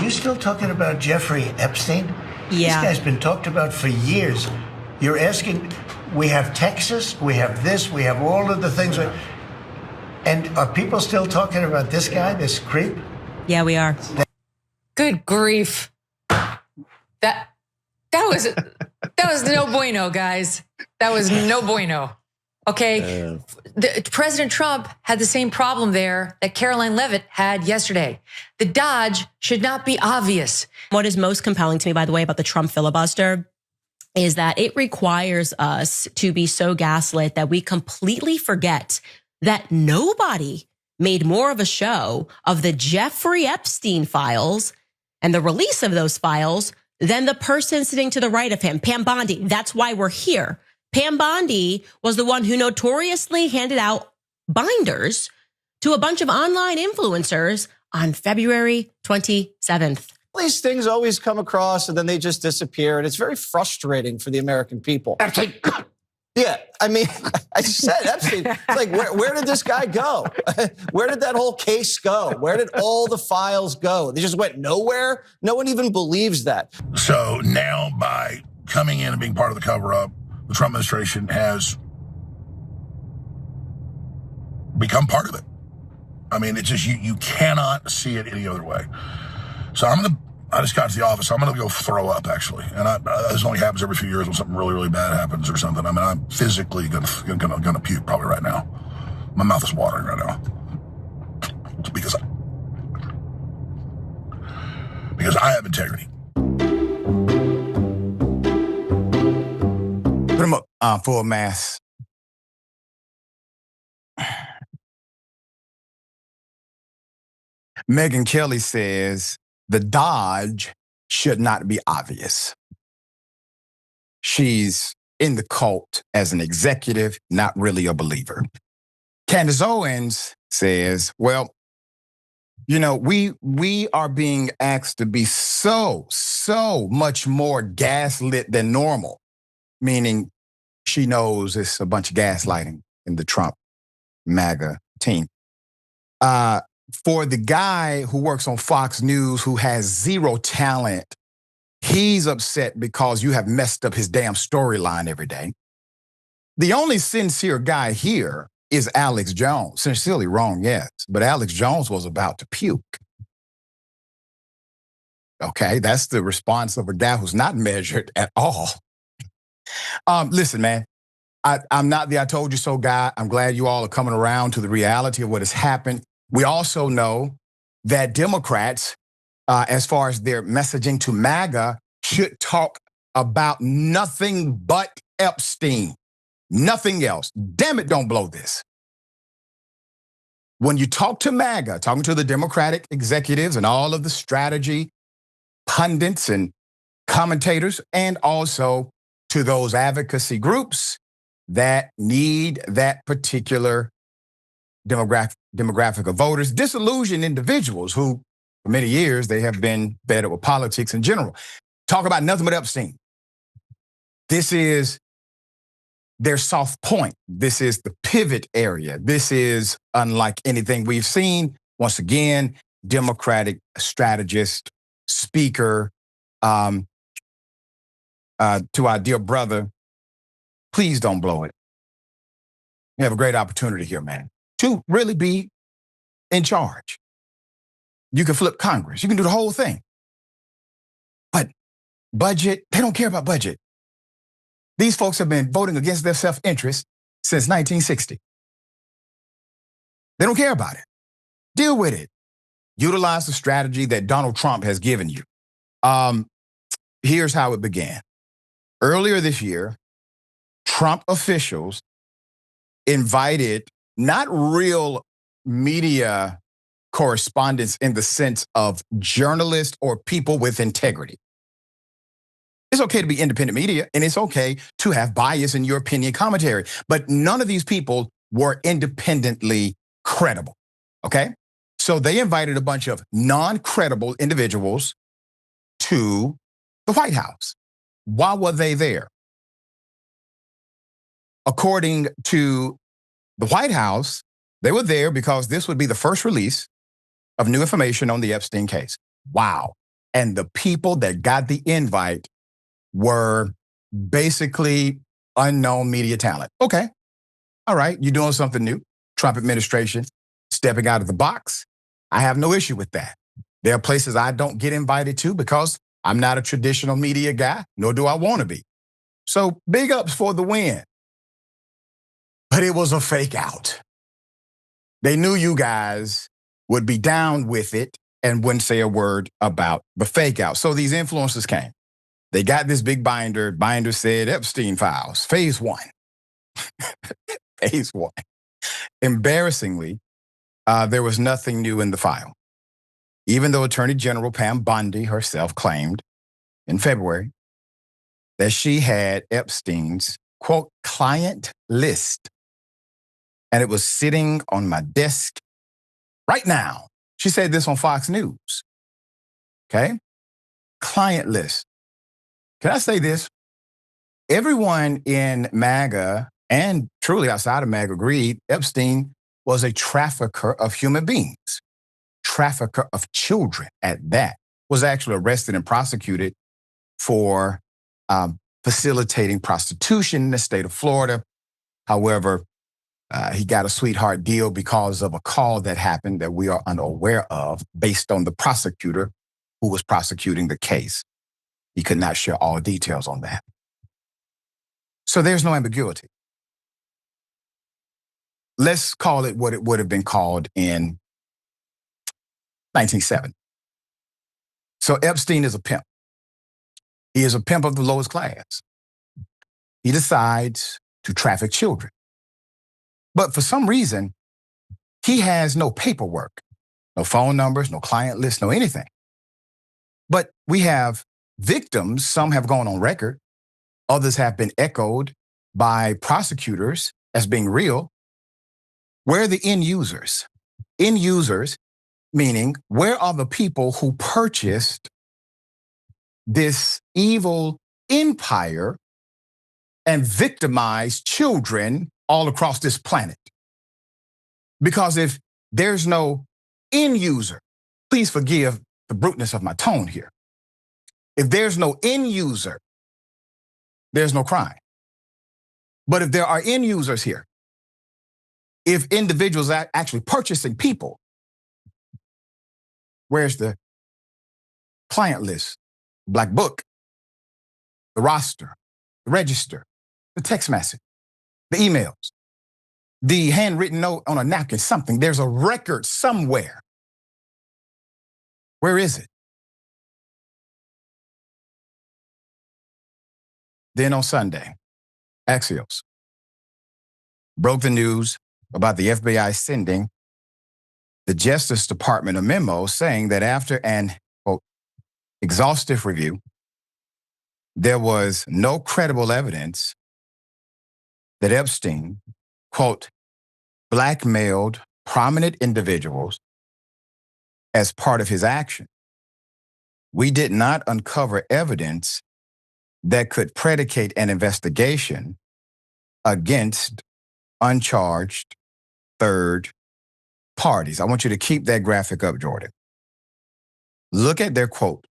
you still talking about Jeffrey Epstein? Yeah. This guy's been talked about for years. You're asking, we have Texas, we have this, we have all of the things. And are people still talking about this guy, this creep? Yeah, we are. Good grief. That was no bueno, guys. That was no bueno. Okay. President Trump had the same problem there that Karoline Leavitt had yesterday. The dodge should not be obvious. What is most compelling to me, by the way, about the Trump filibuster is that it requires us to be so gaslit that we completely forget that nobody made more of a show of the Jeffrey Epstein files and the release of those files than the person sitting to the right of him, Pam Bondi. That's why we're here. Pam Bondi was the one who notoriously handed out binders to a bunch of online influencers on February 27th. These things always come across and then they just disappear. And it's very frustrating for the American people. Epstein. Yeah, I mean, I said Epstein. It's like, where did this guy go? Where did that whole case go? Where did all the files go? They just went nowhere? No one even believes that. So now by coming in and being part of the cover-up, the Trump administration has become part of it. I mean, it's just, you cannot see it any other way. So I just got to the office. I'm going to go throw up, actually. And this only happens every few years when something really, really bad happens or something. I mean, I'm physically going to puke probably right now. My mouth is watering right now. Because I have integrity. Put him up full mass. Megyn Kelly says the dodge should not be obvious. She's in the cult as an executive, not really a believer. Candace Owens says, well, you know, we are being asked to be so much more gaslit than normal, meaning she knows it's a bunch of gaslighting in the Trump MAGA team. For the guy who works on Fox News who has zero talent, he's upset because you have messed up his damn storyline every day. The only sincere guy here is Alex Jones. Sincerely wrong, yes, but Alex Jones was about to puke. Okay, that's the response of a guy who's not measured at all. Listen, man, I'm not the I told you so guy. I'm glad you all are coming around to the reality of what has happened. We also know that Democrats, as far as their messaging to MAGA, should talk about nothing but Epstein. Nothing else. Damn it, don't blow this. When you talk to MAGA, talking to the Democratic executives and all of the strategy pundits and commentators, and also to those advocacy groups that need that particular demographic of voters, disillusioned individuals who, for many years, they have been fed up with politics in general. Talk about nothing but Epstein. This is their soft point. This is the pivot area. This is unlike anything we've seen. Once again, Democratic strategist, speaker, to our dear brother, please don't blow it. You have a great opportunity here, man, to really be in charge. You can flip Congress. You can do the whole thing. But budget, they don't care about budget. These folks have been voting against their self-interest since 1960. They don't care about it. Deal with it. Utilize the strategy that Donald Trump has given you. Here's how it began. Earlier this year, Trump officials invited not real media correspondents in the sense of journalists or people with integrity. It's okay to be independent media, and it's okay to have bias in your opinion commentary, but none of these people were independently credible, okay? So they invited a bunch of non-credible individuals to the White House. Why were they there? According to the White House, they were there because this would be the first release of new information on the Epstein case. Wow. and the people that got the invite were basically unknown media talent. Okay. All right. You're doing something new. Trump administration stepping out of the box. I have no issue with that. There are places I don't get invited to because I'm not a traditional media guy, nor do I want to be. So big ups for the win. But it was a fake out. They knew you guys would be down with it and wouldn't say a word about the fake out. So these influencers came. They got this big binder. Binder said Epstein files, phase 1. Phase 1. Embarrassingly, there was nothing new in the file. Even though Attorney General Pam Bondi herself claimed in February that she had Epstein's, quote, client list. And it was sitting on my desk right now. She said this on Fox News. Okay? Client list. Can I say this? Everyone in MAGA and truly outside of MAGA agreed Epstein was a trafficker of human beings, trafficker of children at that, was actually arrested and prosecuted for facilitating prostitution in the state of Florida. However, he got a sweetheart deal because of a call that happened that we are unaware of based on the prosecutor who was prosecuting the case. He could not share all details on that. So there's no ambiguity. Let's call it what it would have been called in 1970. So Epstein is a pimp. He is a pimp of the lowest class. He decides to traffic children. But for some reason, he has no paperwork, no phone numbers, no client list, no anything. But we have victims. Some have gone on record. Others have been echoed by prosecutors as being real. Where are the end users? End users, meaning where are the people who purchased this evil empire and victimized children all across this planet? Because if there's no end user, please forgive the bruteness of my tone here. If there's no end user, there's no crime. But if there are end users here, if individuals are actually purchasing people, where's the client list, black book, the roster, the register, the text message, the emails, the handwritten note on a napkin, something? There's a record somewhere. Where is it? Then on Sunday, Axios broke the news about the FBI sending the Justice Department a memo saying that after an, quote, exhaustive review, there was no credible evidence that Epstein, quote, blackmailed prominent individuals as part of his action. We did not uncover evidence that could predicate an investigation against uncharged third parties. I want you to keep that graphic up, Jordan. Look at their quote.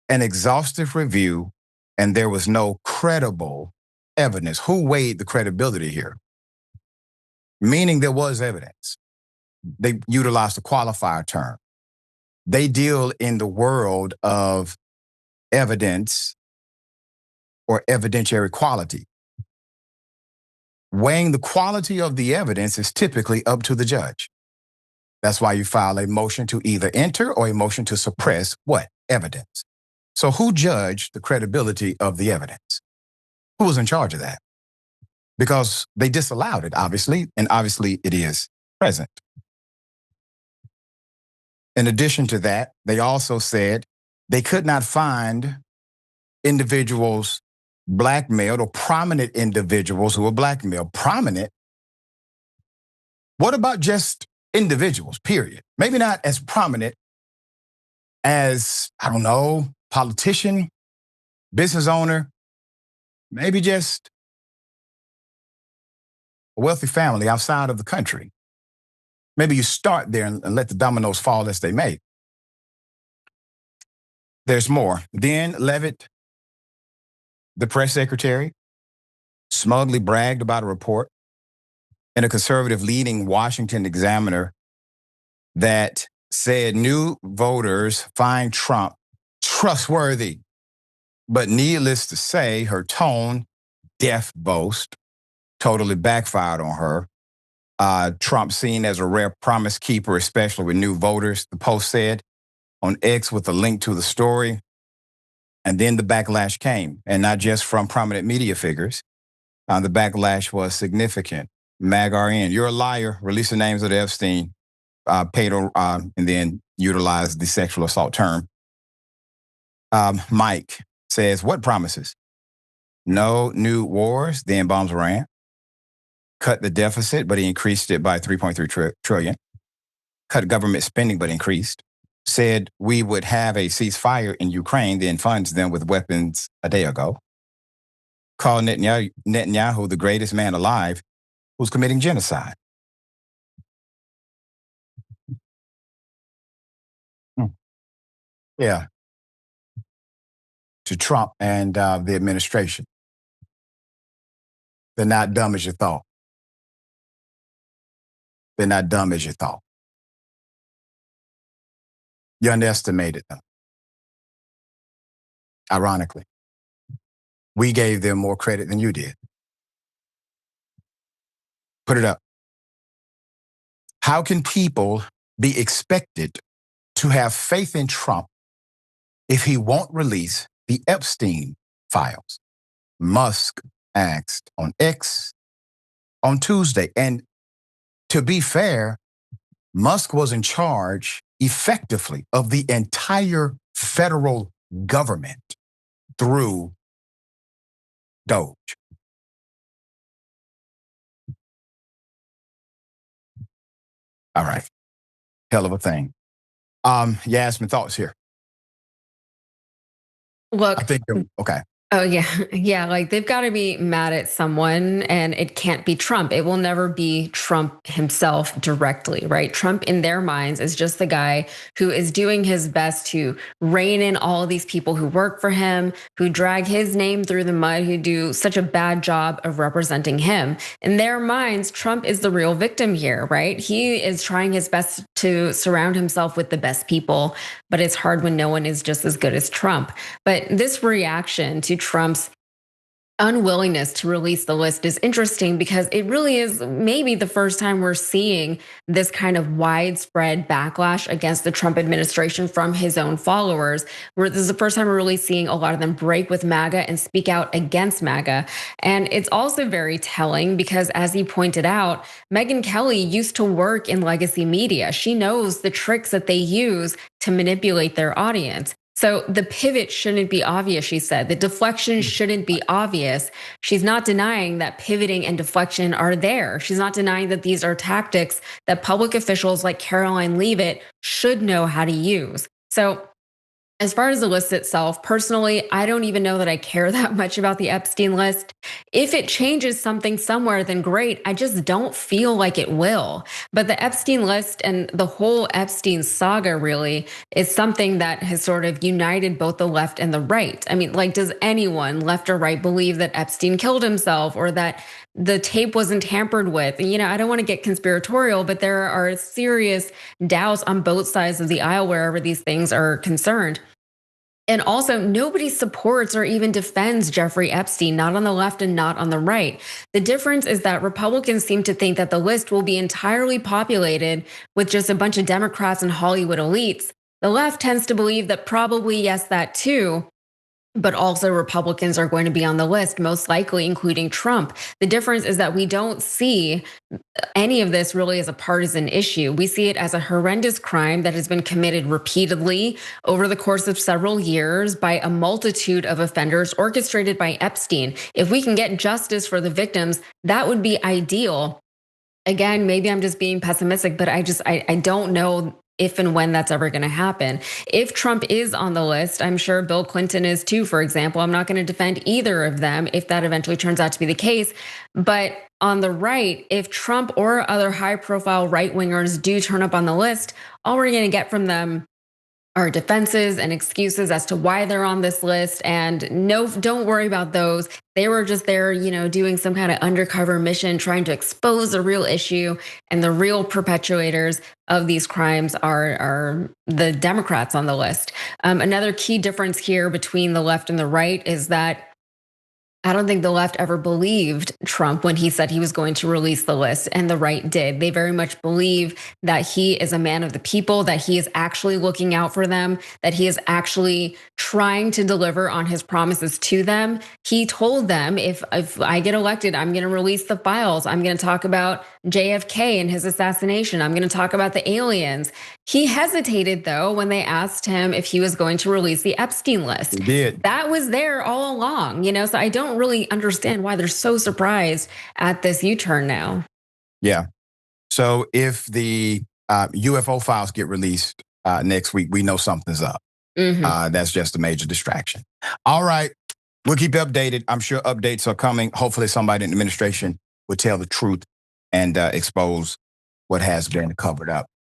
An exhaustive review, and there was no credible evidence. Who weighed the credibility here? Meaning there was evidence. They utilized the qualifier term. They deal in the world of evidence or evidentiary quality. Weighing the quality of the evidence is typically up to the judge. That's why you file a motion to either enter or a motion to suppress what? Evidence. So who judged the credibility of the evidence? Who was in charge of that? Because they disallowed it, obviously, and obviously it is present. In addition to that, they also said they could not find individuals blackmailed or prominent individuals who were blackmailed. Prominent? What about just individuals, period? Maybe not as prominent as, I don't know, politician, business owner, maybe just a wealthy family outside of the country. Maybe you start there and let the dominoes fall as they may. There's more. Then Leavitt, the press secretary, smugly bragged about a report in a conservative leading Washington Examiner that said new voters find Trump trustworthy. But needless to say, her tone, death boast, totally backfired on her. Trump seen as a rare promise keeper, especially with new voters, the Post said on X with a link to the story. And then the backlash came, and not just from prominent media figures. The backlash was significant. MAGRN, you're a liar, release the names of the Epstein, and then utilize the sexual assault term. Mike says, what promises? No new wars, then bombs Iran. Cut the deficit, but he increased it by 3.3 trillion. Cut government spending, but increased. Said we would have a ceasefire in Ukraine, then funds them with weapons a day ago. Called Netanyahu the greatest man alive who's committing genocide. Yeah. To Trump and the administration. They're not dumb as you thought. They're not dumb as you thought. You underestimated them. Ironically, we gave them more credit than you did. Put it up. How can people be expected to have faith in Trump if he won't release the Epstein files? Musk asked on X on Tuesday. And to be fair, Musk was in charge effectively of the entire federal government through Doge. All right. Hell of a thing. Yasmin, thoughts here? Look, I think, okay. Oh, yeah. Yeah. Like they've got to be mad at someone, and it can't be Trump. It will never be Trump himself directly, right? Trump in their minds is just the guy who is doing his best to rein in all of these people who work for him, who drag his name through the mud, who do such a bad job of representing him. In their minds, Trump is the real victim here, right? He is trying his best to surround himself with the best people, but it's hard when no one is just as good as Trump. But this reaction to Trump's unwillingness to release the list is interesting because it really is maybe the first time we're seeing this kind of widespread backlash against the Trump administration from his own followers. This is the first time we're really seeing a lot of them break with MAGA and speak out against MAGA. And it's also very telling because, as he pointed out, Megyn Kelly used to work in legacy media. She knows the tricks that they use to manipulate their audience. So the pivot shouldn't be obvious, she said. The deflection shouldn't be obvious. She's not denying that pivoting and deflection are there. She's not denying that these are tactics that public officials like Karoline Leavitt should know how to use. So as far as the list itself, personally, I don't even know that I care that much about the Epstein list. If it changes something somewhere, then great. I just don't feel like it will. But the Epstein list and the whole Epstein saga really is something that has sort of united both the left and the right. I mean, like, does anyone, left or right, believe that Epstein killed himself or that the tape wasn't tampered with? You know, I don't want to get conspiratorial, but there are serious doubts on both sides of the aisle wherever these things are concerned. And also, nobody supports or even defends Jeffrey Epstein, not on the left and not on the right. The difference is that Republicans seem to think that the list will be entirely populated with just a bunch of Democrats and Hollywood elites. The left tends to believe that probably, yes, that too, but also Republicans are going to be on the list, most likely including Trump. The difference is that we don't see any of this really as a partisan issue. We see it as a horrendous crime that has been committed repeatedly over the course of several years by a multitude of offenders orchestrated by Epstein. If we can get justice for the victims, that would be ideal. Again, maybe I'm just being pessimistic, but I don't know if and when that's ever going to happen. If Trump is on the list, I'm sure Bill Clinton is too, for example. I'm not going to defend either of them if that eventually turns out to be the case. But on the right, if Trump or other high-profile right-wingers do turn up on the list, all we're going to get from them are defenses and excuses as to why they're on this list. And no, don't worry about those. They were just there, doing some kind of undercover mission, trying to expose a real issue. And the real perpetuators of these crimes are the Democrats on the list. Another key difference here between the left and the right is that I don't think the left ever believed Trump when he said he was going to release the list, and the right did. They very much believe that he is a man of the people, that he is actually looking out for them, that he is actually trying to deliver on his promises to them. He told them, if I get elected, I'm going to release the files. I'm going to talk about JFK and his assassination. I'm going to talk about the aliens. He hesitated, though, when they asked him if he was going to release the Epstein list. He did. That was there all along, so I don't really understand why they're so surprised at this U-turn now. Yeah. So if the UFO files get released next week, we know something's up. That's just a major distraction. All right. We'll keep you updated. I'm sure updates are coming. Hopefully somebody in the administration will tell the truth and expose what has been covered up.